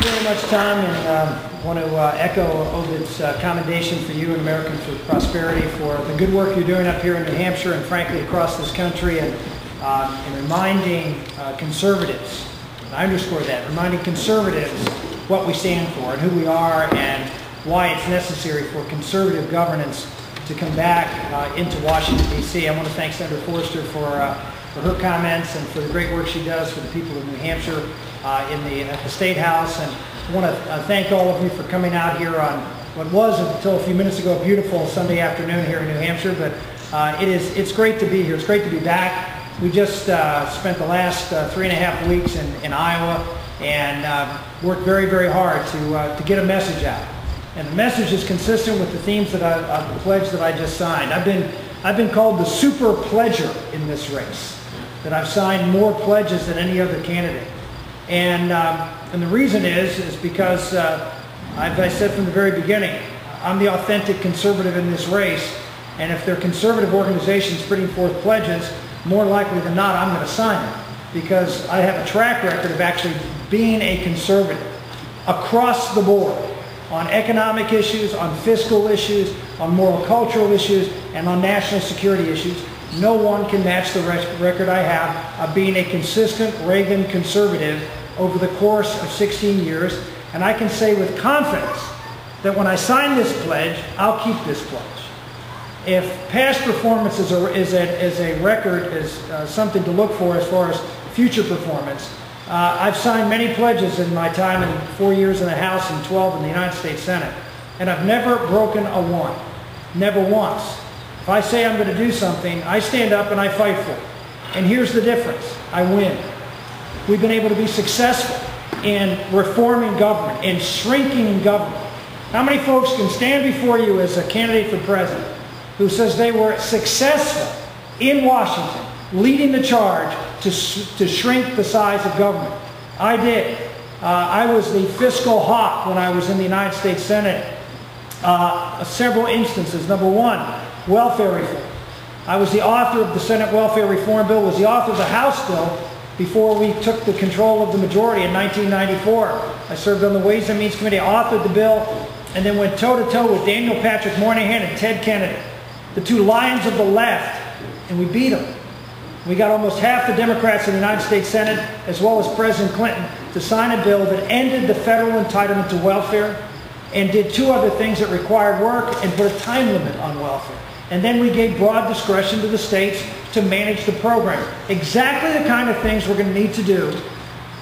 you very much, Tom, and want to echo Ovid's commendation for you and Americans for Prosperity for the good work you're doing up here in New Hampshire and frankly across this country, and reminding conservatives, and I underscore that, reminding conservatives what we stand for and who we are and why it's necessary for conservative governance to come back into Washington, D.C. I want to thank Senator Forster for her comments and for the great work she does for the people of New Hampshire at the State House. And I want to thank all of you for coming out here on what was, until a few minutes ago, a beautiful Sunday afternoon here in New Hampshire. But it's great to be here. It's great to be back. We just spent the last 3.5 weeks in Iowa and worked very, very hard to get a message out. And the message is consistent with the themes that the pledge that I just signed. I've been called the super pledger in this race, that I've signed more pledges than any other candidate. And the reason is because, as I said from the very beginning, I'm the authentic conservative in this race, and if there are conservative organizations putting forth pledges, more likely than not, I'm going to sign them, because I have a track record of actually being a conservative across the board on economic issues, on fiscal issues, on moral cultural issues, and on national security issues. No one can match the record I have of being a consistent Reagan conservative over the course of 16 years. And I can say with confidence that when I sign this pledge, I'll keep this pledge. If past performance is a record, is something to look for as far as future performance, I've signed many pledges in my time in 4 years in the House and 12 in the United States Senate, and I've never broken a one, never once. If I say I'm going to do something, I stand up and I fight for it. And here's the difference: I win. We've been able to be successful in reforming government, in shrinking government. How many folks can stand before you as a candidate for president who says they were successful in Washington, leading the charge to shrink the size of government? I did. I was the fiscal hawk when I was in the United States Senate. Several instances. Number one, welfare reform. I was the author of the Senate Welfare Reform Bill, was the author of the House bill before we took the control of the majority in 1994. I served on the Ways and Means Committee, authored the bill, and then went toe-to-toe with Daniel Patrick Moynihan and Ted Kennedy, the two lions of the left, and we beat them. We got almost half the Democrats in the United States Senate, as well as President Clinton, to sign a bill that ended the federal entitlement to welfare and did two other things that required work and put a time limit on welfare. And then we gave broad discretion to the states to manage the program. Exactly the kind of things we're going to need to do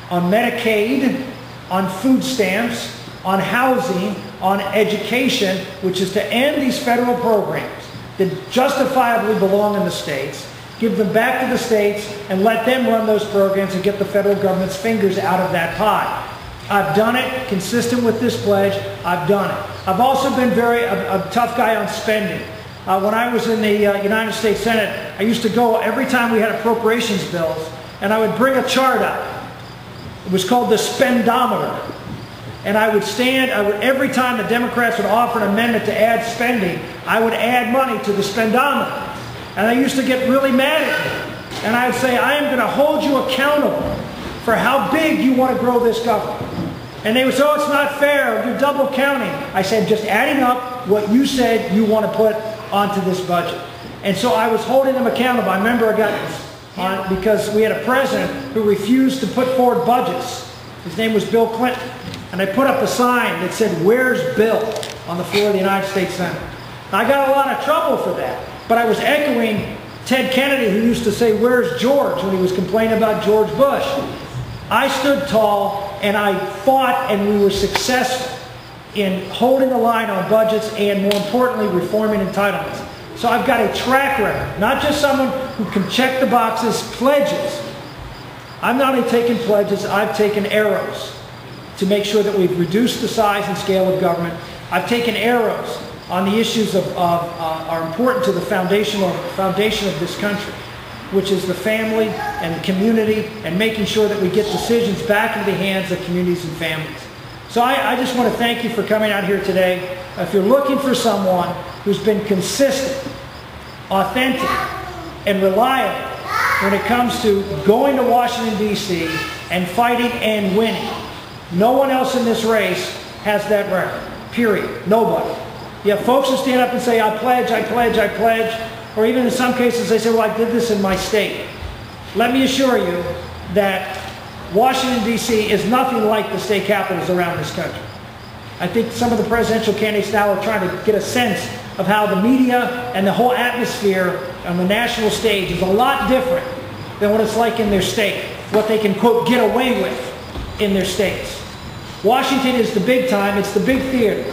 on Medicaid, on food stamps, on housing, on education, which is to end these federal programs that justifiably belong in the states, give them back to the states, and let them run those programs and get the federal government's fingers out of that pie. I've done it, consistent with this pledge. I've done it. I've also been a tough guy on spending. When I was in the United States Senate, I used to go every time we had appropriations bills, and I would bring a chart up. It was called the spendometer. And I would stand, every time the Democrats would offer an amendment to add spending, I would add money to the spendometer. And I used to get really mad at me. And I would say, I am going to hold you accountable for how big you want to grow this government. And they would say, oh, it's not fair, you're double counting. I said, just adding up what you said you want to put onto this budget. And so I was holding them accountable. I remember I got because we had a president who refused to put forward budgets. His name was Bill Clinton. And I put up a sign that said, "Where's Bill?" on the floor of the United States Senate. I got a lot of trouble for that. But I was echoing Ted Kennedy, who used to say, "Where's George?" when he was complaining about George Bush. I stood tall and I fought, and we were successful in holding the line on budgets and, more importantly, reforming entitlements. So I've got a track record, not just someone who can check the boxes, pledges. I'm not only taking pledges, I've taken arrows to make sure that we've reduced the size and scale of government. I've taken arrows on the issues are important to the foundation of this country, which is the family and the community, and making sure that we get decisions back into the hands of communities and families. So I just want to thank you for coming out here today. If you're looking for someone who's been consistent, authentic, and reliable when it comes to going to Washington, D.C. and fighting and winning, No one else in this race has that record, period. Nobody. You have folks who stand up and say, I pledge, I pledge, I pledge, or even in some cases they say, well, I did this in my state. Let me assure you that Washington, D.C. is nothing like the state capitals around this country. I think some of the presidential candidates now are trying to get a sense of how the media and the whole atmosphere on the national stage is a lot different than what it's like in their state, what they can, quote, get away with in their states. Washington is the big time, it's the big theater.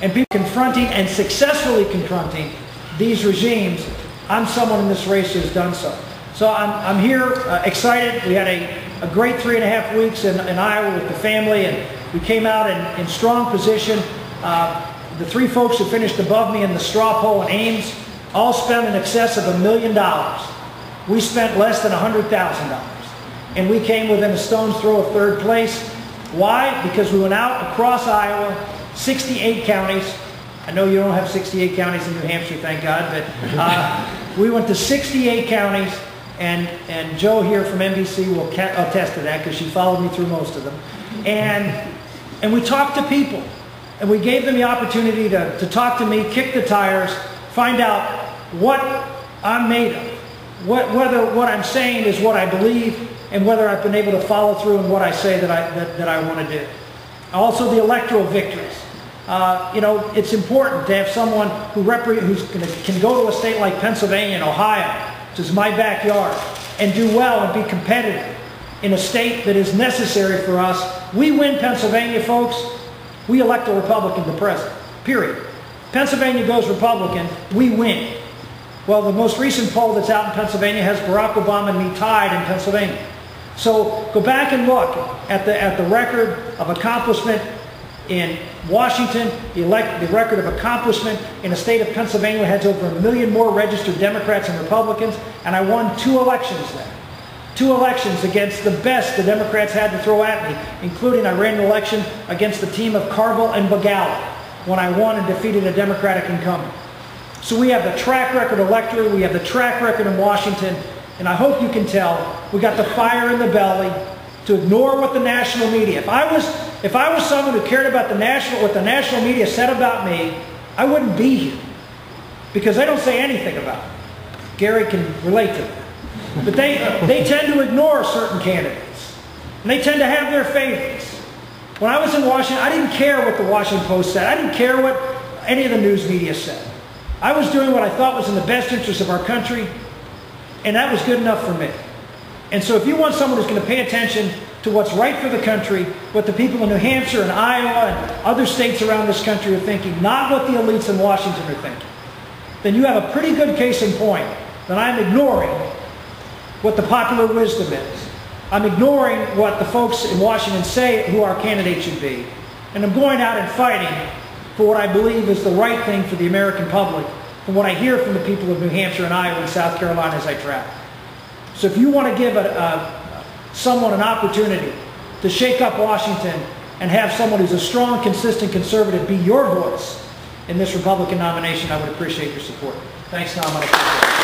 And people confronting and successfully confronting these regimes, I'm someone in this race who's done so. So I'm here excited. We had a great 3.5 weeks in Iowa with the family, and we came out in strong position. The three folks who finished above me in the straw poll in Ames all spent in excess of $1 million. We spent less than $100,000. And we came within a stone's throw of third place. Why? Because we went out across Iowa, 68 counties. I know you don't have 68 counties in New Hampshire, thank God, but we went to 68 counties, and Joe here from NBC will attest to that because she followed me through most of them. And we talked to people, and we gave them the opportunity to talk to me, kick the tires, find out what I'm made of, whether what I'm saying is what I believe, and whether I've been able to follow through in what I say that I want to do. Also, the electoral victories. You know, it's important to have someone who can go to a state like Pennsylvania and Ohio, which is my backyard, and do well and be competitive in a state that is necessary for us. We win Pennsylvania, folks, we elect a Republican to president, period. Pennsylvania goes Republican, we win. Well, the most recent poll that's out in Pennsylvania has Barack Obama and me tied in Pennsylvania. So go back and look at the record of accomplishment in Washington, the record of accomplishment in the state of Pennsylvania has over 1 million more registered Democrats and Republicans, and I won 2 elections there. 2 elections against the best the Democrats had to throw at me, including I ran an election against the team of Carville and Begala when I won and defeated a Democratic incumbent. So we have the track record electorally, we have the track record in Washington, and I hope you can tell we got the fire in the belly to ignore what the national media. If I was someone who cared about what the national media said about me, I wouldn't be here, because they don't say anything about it. Gary can relate to that. But they tend to ignore certain candidates, and they tend to have their favorites. When I was in Washington, I didn't care what the Washington Post said. I didn't care what any of the news media said. I was doing what I thought was in the best interest of our country, and that was good enough for me. And so if you want someone who's going to pay attention to what's right for the country, what the people in New Hampshire and Iowa and other states around this country are thinking, not what the elites in Washington are thinking, then you have a pretty good case in point that I'm ignoring what the popular wisdom is. I'm ignoring what the folks in Washington say who our candidate should be. And I'm going out and fighting for what I believe is the right thing for the American public, from what I hear from the people of New Hampshire and Iowa and South Carolina as I travel. So if you want to give someone an opportunity to shake up Washington and have someone who's a strong, consistent conservative be your voice in this Republican nomination, I would appreciate your support. Thanks, Tom.